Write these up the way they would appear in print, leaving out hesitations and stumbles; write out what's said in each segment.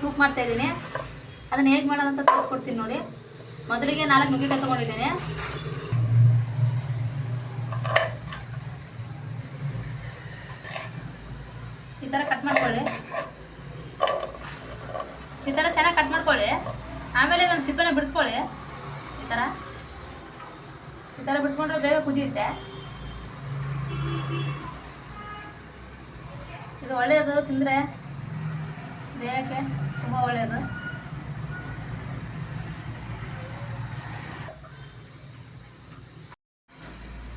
Soup ಮಾಡ್ತಾ ಇದ್ದೀನಿ. ಅದನ್ನು ಹೇಗೆ ಮಾಡೋದಂತ ತೋರಿಸ್ಕೊಡ್ತೀನಿ ನೋಡಿ. ಮೊದಲಿಗೆ 4 ನುಗ್ಗೆಕಾಯಿ ತೊಗೊಂಡಿದ್ದೀನಿ. ಈ ಥರ ಕಟ್ ಮಾಡ್ಕೊಳ್ಳಿ. ಈ ಥರ ಚೆನ್ನಾಗಿ ಕಟ್ ಮಾಡ್ಕೊಳ್ಳಿ. ಆಮೇಲೆ ಇದನ್ನು ಸಿಪ್ಪೆನ ಬಿಡಿಸ್ಕೊಳ್ಳಿ. ಈ ಥರ ಬಿಡಿಸ್ಕೊಂಡ್ರೆ ಬೇಗ ಕುದಿಯುತ್ತೆ. ಇದು ಒಳ್ಳೆಯದು, ತಿಂದರೆ ದೇಹಕ್ಕೆ ತುಂಬ ಒಳ್ಳೆಯದು.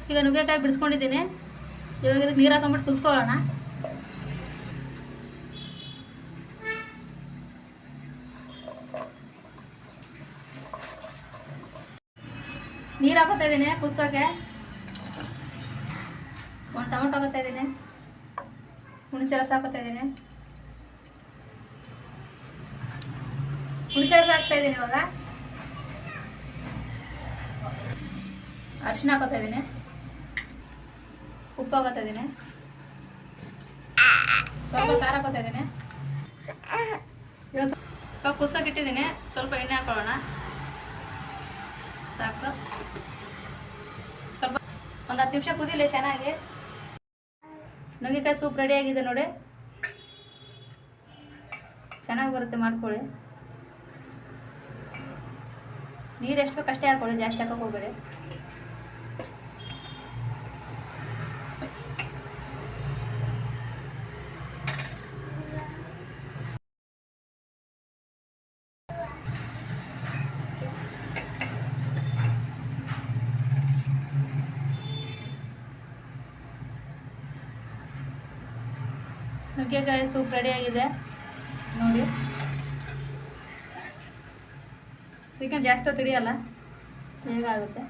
ಈಗ ನುಗ್ಗೆಕಾಯಿ ಬಿಡಿಸ್ಕೊಂಡಿದ್ದೀನಿ. ಇವಾಗ ಇದಕ್ಕೆ ನೀರು ಹಾಕೊಂಡ್ಬಿಟ್ಟು ಕುದಿಸ್ಕೊಳ್ಳೋಣ. ನೀರು ಹಾಕೋತಾ ಇದ್ದೀನಿ ಕುದಿಸೋಕ್ಕೆ. 1 ಟೊಮೆಟೊ ಹಾಕೋತಾ ಇದ್ದೀನಿ. ಹುಣಸೆ ರಸ ಹಾಕೋತಾ ಇದ್ದೀನಿ. ಹುಣಸೆ ರಸ ಹಾಕ್ತಾ ಇದ್ದೀನಿ. ಇವಾಗ ಅರಿಶಿನ ಹಾಕೋತಾ ಇದ್ದೀನಿ. ಉಪ್ಪು ಹಾಕೋತಾ ಇದ್ದೀನಿ. ಸ್ವಲ್ಪ ಖಾರ ಹಾಕೋತಾ ಇದ್ದೀನಿ. ಇವಾಗ ಸ್ವಲ್ಪ ಕುದಿಸೋಕೆ ಇಟ್ಟಿದ್ದೀನಿ. ಸ್ವಲ್ಪ ಎಣ್ಣೆ ಹಾಕೊಳ್ಳೋಣ. ಸಾಕು. ಸ್ವಲ್ಪ ಒಂದು 10 ನಿಮಿಷ ಕುದಿಲಿ ಚೆನ್ನಾಗಿ. ನುಗ್ಗೆಕಾಯಿ ಸೂಪ್ ರೆಡಿ ಆಗಿದೆ ನೋಡಿ. ಚೆನ್ನಾಗಿ ಬರುತ್ತೆ, ಮಾಡ್ಕೊಳ್ಳಿ. ನೀರು ಎಷ್ಟು ಬೇಕಷ್ಟೇ ಹಾಕೊಳ್ಳಿ, ಜಾಸ್ತಿ ಹಾಕೋಕೆ ಹೋಗಬೇಡಿ. ನುಗ್ಗೆಕಾಯಿ ಸೂಪ್ ರೆಡಿ ಆಗಿದೆ ನೋಡಿ. ಇದಕ್ಕೆ ಜಾಸ್ತಿ ಹೊತ್ತು ಹಿಡಿಯಲ್ಲ, ಬೇಗ ಆಗುತ್ತೆ.